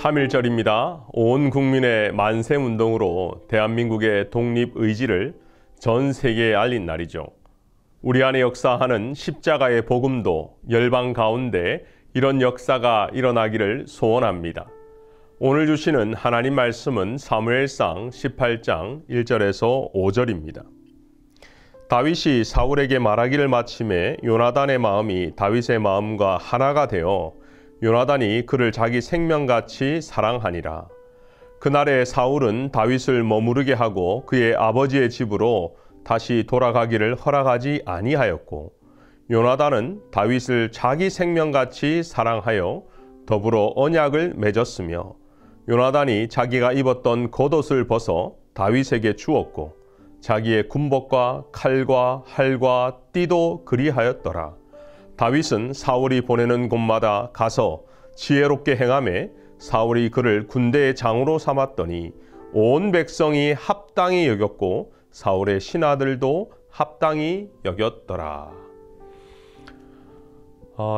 (3.1절입니다) 온 국민의 만세운동으로 대한민국의 독립의지를 전 세계에 알린 날이죠. 우리 안에 역사하는 십자가의 복음도 열방 가운데 이런 역사가 일어나기를 소원합니다. 오늘 주시는 하나님 말씀은 사무엘상 18장 1절에서 5절입니다. 다윗이 사울에게 말하기를 마침에 요나단의 마음이 다윗의 마음과 하나가 되어 요나단이 그를 자기 생명같이 사랑하니라. 그날에 사울은 다윗을 머무르게 하고 그의 아버지의 집으로 다시 돌아가기를 허락하지 아니하였고, 요나단은 다윗을 자기 생명같이 사랑하여 더불어 언약을 맺었으며, 요나단이 자기가 입었던 겉옷을 벗어 다윗에게 주었고, 자기의 군복과 칼과 활과 띠도 그리하였더라. 다윗은 사울이 보내는 곳마다 가서 지혜롭게 행하매 사울이 그를 군대의 장으로 삼았더니 온 백성이 합당히 여겼고 사울의 신하들도 합당히 여겼더라.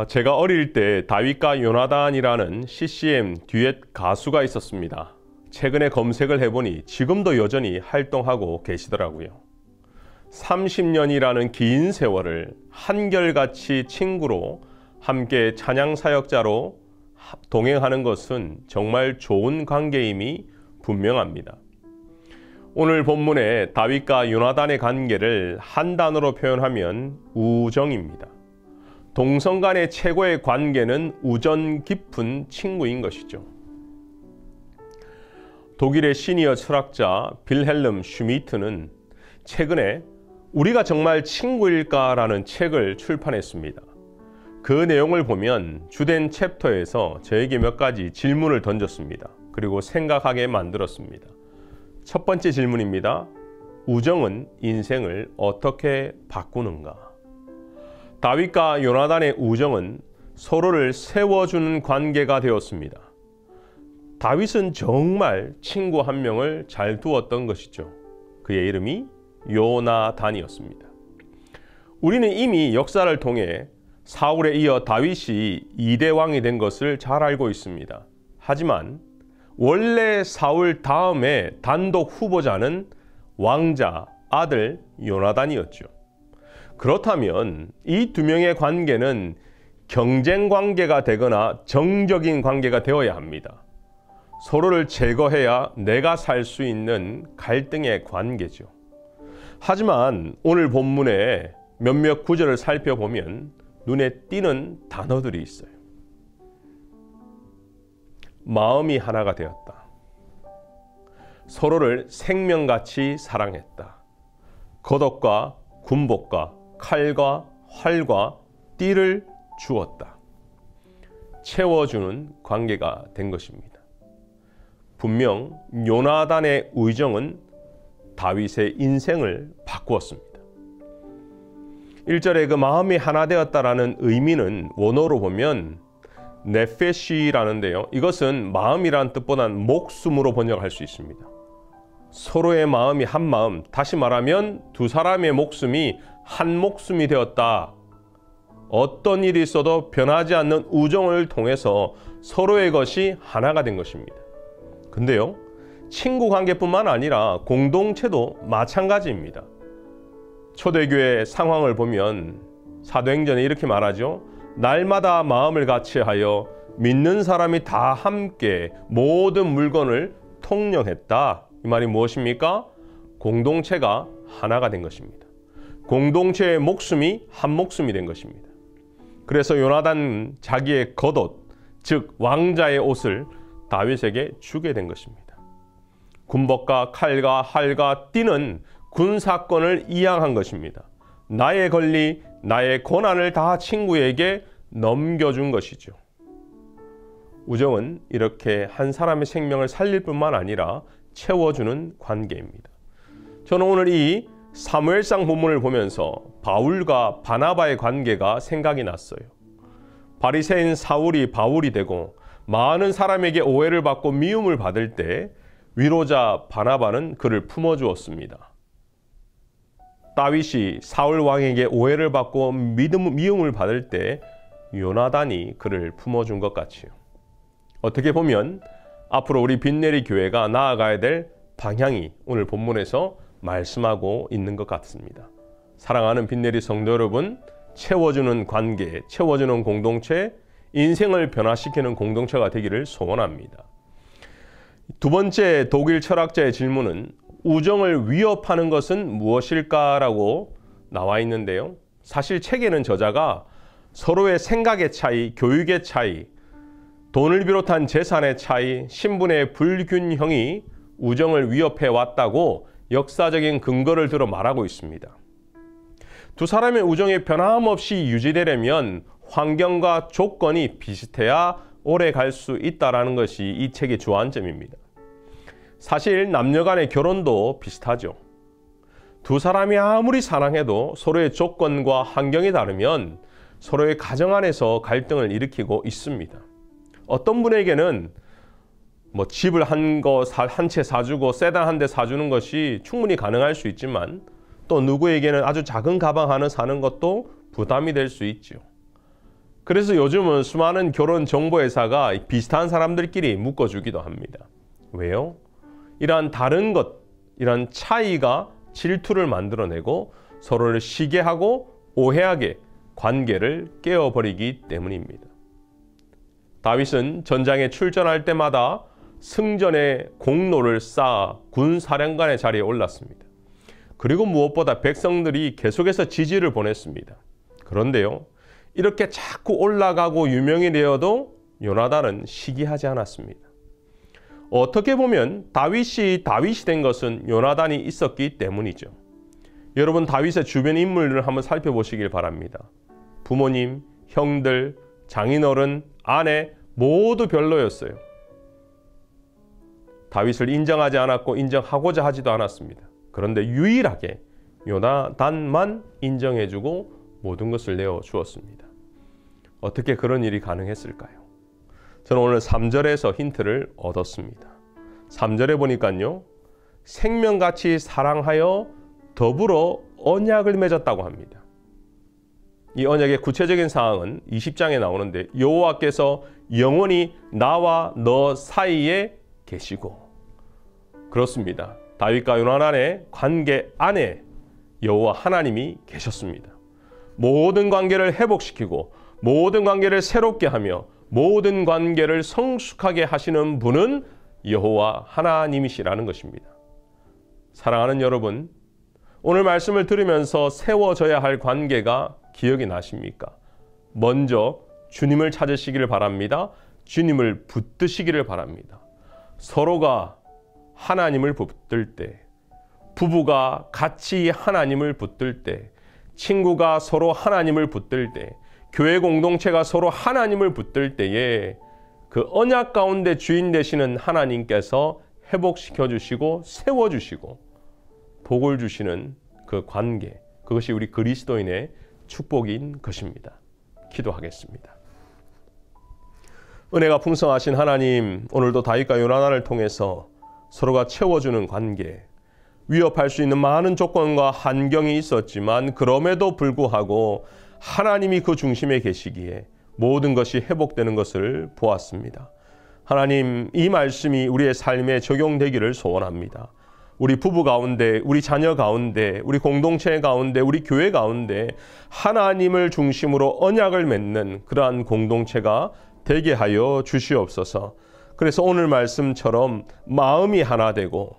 제가 어릴 때 다윗과 요나단이라는 CCM 듀엣 가수가 있었습니다. 최근에 검색을 해보니 지금도 여전히 활동하고 계시더라고요. 30년이라는 긴 세월을 한결같이 친구로 함께 찬양 사역자로 동행하는 것은 정말 좋은 관계임이 분명합니다. 오늘 본문의 다윗과 요나단의 관계를 한 단어로 표현하면 우정입니다. 동성 간의 최고의 관계는 우정 깊은 친구인 것이죠. 독일의 시니어 철학자 빌헬름 슈미트는 최근에 우리가 정말 친구일까라는 책을 출판했습니다. 그 내용을 보면 주된 챕터에서 저에게 몇 가지 질문을 던졌습니다. 그리고 생각하게 만들었습니다. 첫 번째 질문입니다. 우정은 인생을 어떻게 바꾸는가? 다윗과 요나단의 우정은 서로를 세워주는 관계가 되었습니다. 다윗은 정말 친구 한 명을 잘 두었던 것이죠. 그의 이름이 요나단이었습니다. 우리는 이미 역사를 통해 사울에 이어 다윗이 2대 왕이 된 것을 잘 알고 있습니다. 하지만 원래 사울 다음에 단독 후보자는 왕자 아들 요나단이었죠. 그렇다면 이 두 명의 관계는 경쟁 관계가 되거나 정적인 관계가 되어야 합니다. 서로를 제거해야 내가 살 수 있는 갈등의 관계죠. 하지만 오늘 본문의 몇몇 구절을 살펴보면 눈에 띄는 단어들이 있어요. 마음이 하나가 되었다. 서로를 생명같이 사랑했다. 겉옷과 군복과 칼과 활과 띠를 주었다. 채워주는 관계가 된 것입니다. 분명 요나단의 우정은 다윗의 인생을 바꾸었습니다. 1절에 그 마음이 하나 되었다라는 의미는 원어로 보면 네페시라는데요. 이것은 마음이란 뜻보다는 목숨으로 번역할 수 있습니다. 서로의 마음이 한 마음, 다시 말하면 두 사람의 목숨이 한 목숨이 되었다. 어떤 일이 있어도 변하지 않는 우정을 통해서 서로의 것이 하나가 된 것입니다. 근데요, 친구 관계뿐만 아니라 공동체도 마찬가지입니다. 초대교회 상황을 보면 사도행전에 이렇게 말하죠. 날마다 마음을 같이하여 믿는 사람이 다 함께 모든 물건을 통용했다. 이 말이 무엇입니까? 공동체가 하나가 된 것입니다. 공동체의 목숨이 한 목숨이 된 것입니다. 그래서 요나단은 자기의 겉옷, 즉 왕자의 옷을 다윗에게 주게 된 것입니다. 군복과 칼과 활과 띠는 군사권을 이양한 것입니다. 나의 권리, 나의 권한을 다 친구에게 넘겨준 것이죠. 우정은 이렇게 한 사람의 생명을 살릴 뿐만 아니라 채워주는 관계입니다. 저는 오늘 이 사무엘상 본문을 보면서 바울과 바나바의 관계가 생각이 났어요. 바리새인 사울이 바울이 되고 많은 사람에게 오해를 받고 미움을 받을 때 위로자 바나바는 그를 품어주었습니다. 다윗이 사울 왕에게 오해를 받고 미움을 받을 때 요나단이 그를 품어준 것 같이요. 어떻게 보면 앞으로 우리 빈내리 교회가 나아가야 될 방향이 오늘 본문에서 말씀하고 있는 것 같습니다. 사랑하는 빈내리 성도 여러분, 채워주는 관계, 채워주는 공동체, 인생을 변화시키는 공동체가 되기를 소원합니다. 두 번째 독일 철학자의 질문은 우정을 위협하는 것은 무엇일까라고 나와 있는데요. 사실 책에는 저자가 서로의 생각의 차이, 교육의 차이, 돈을 비롯한 재산의 차이, 신분의 불균형이 우정을 위협해 왔다고 역사적인 근거를 들어 말하고 있습니다. 두 사람의 우정이 변함없이 유지되려면 환경과 조건이 비슷해야 오래 갈 수 있다는 것이 이 책의 주안점입니다. 사실 남녀 간의 결혼도 비슷하죠. 두 사람이 아무리 사랑해도 서로의 조건과 환경이 다르면 서로의 가정 안에서 갈등을 일으키고 있습니다. 어떤 분에게는 집을 한 채 사주고 세단 한 대 사주는 것이 충분히 가능할 수 있지만 또 누구에게는 아주 작은 가방 하나 사는 것도 부담이 될 수 있죠. 그래서 요즘은 수많은 결혼 정보회사가 비슷한 사람들끼리 묶어주기도 합니다. 왜요? 이러한 다른 것, 이러한 차이가 질투를 만들어내고 서로를 시게 하고 오해하게 관계를 깨어버리기 때문입니다. 다윗은 전장에 출전할 때마다 승전의 공로를 쌓아 군사령관의 자리에 올랐습니다. 그리고 무엇보다 백성들이 계속해서 지지를 보냈습니다. 그런데요, 이렇게 자꾸 올라가고 유명이 되어도 요나단은 시기하지 않았습니다. 어떻게 보면 다윗이 된 것은 요나단이 있었기 때문이죠. 여러분, 다윗의 주변 인물들을 한번 살펴보시길 바랍니다. 부모님, 형들, 장인어른, 아내 모두 별로였어요. 다윗을 인정하지 않았고 인정하고자 하지도 않았습니다. 그런데 유일하게 요나단만 인정해주고 모든 것을 내어주었습니다. 어떻게 그런 일이 가능했을까요? 저는 오늘 3절에서 힌트를 얻었습니다. 3절에 보니까요, 생명같이 사랑하여 더불어 언약을 맺었다고 합니다. 이 언약의 구체적인 사항은 20장에 나오는데 여호와께서 영원히 나와 너 사이에 계시고, 그렇습니다. 다윗과 요나단의 관계 안에 여호와 하나님이 계셨습니다. 모든 관계를 회복시키고 모든 관계를 새롭게 하며 모든 관계를 성숙하게 하시는 분은 여호와 하나님이시라는 것입니다. 사랑하는 여러분, 오늘 말씀을 들으면서 세워져야 할 관계가 기억이 나십니까? 먼저 주님을 찾으시기를 바랍니다. 주님을 붙드시기를 바랍니다. 서로가 하나님을 붙들 때, 부부가 같이 하나님을 붙들 때, 친구가 서로 하나님을 붙들 때, 교회 공동체가 서로 하나님을 붙들 때에 그 언약 가운데 주인 되시는 하나님께서 회복시켜 주시고 세워 주시고 복을 주시는 그 관계, 그것이 우리 그리스도인의 축복인 것입니다. 기도하겠습니다. 은혜가 풍성하신 하나님, 오늘도 다윗과 요나단을 통해서 서로가 채워주는 관계, 위협할 수 있는 많은 조건과 환경이 있었지만 그럼에도 불구하고 하나님이 그 중심에 계시기에 모든 것이 회복되는 것을 보았습니다. 하나님, 이 말씀이 우리의 삶에 적용되기를 소원합니다. 우리 부부 가운데, 우리 자녀 가운데, 우리 공동체 가운데, 우리 교회 가운데 하나님을 중심으로 언약을 맺는 그러한 공동체가 되게 하여 주시옵소서. 그래서 오늘 말씀처럼 마음이 하나 되고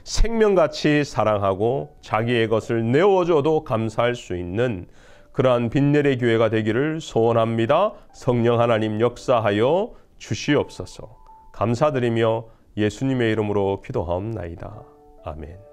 생명같이 사랑하고 자기의 것을 내어줘도 감사할 수 있는 그러한 빈내리 교회가 되기를 소원합니다. 성령 하나님 역사하여 주시옵소서. 감사드리며 예수님의 이름으로 기도하옵나이다. 아멘.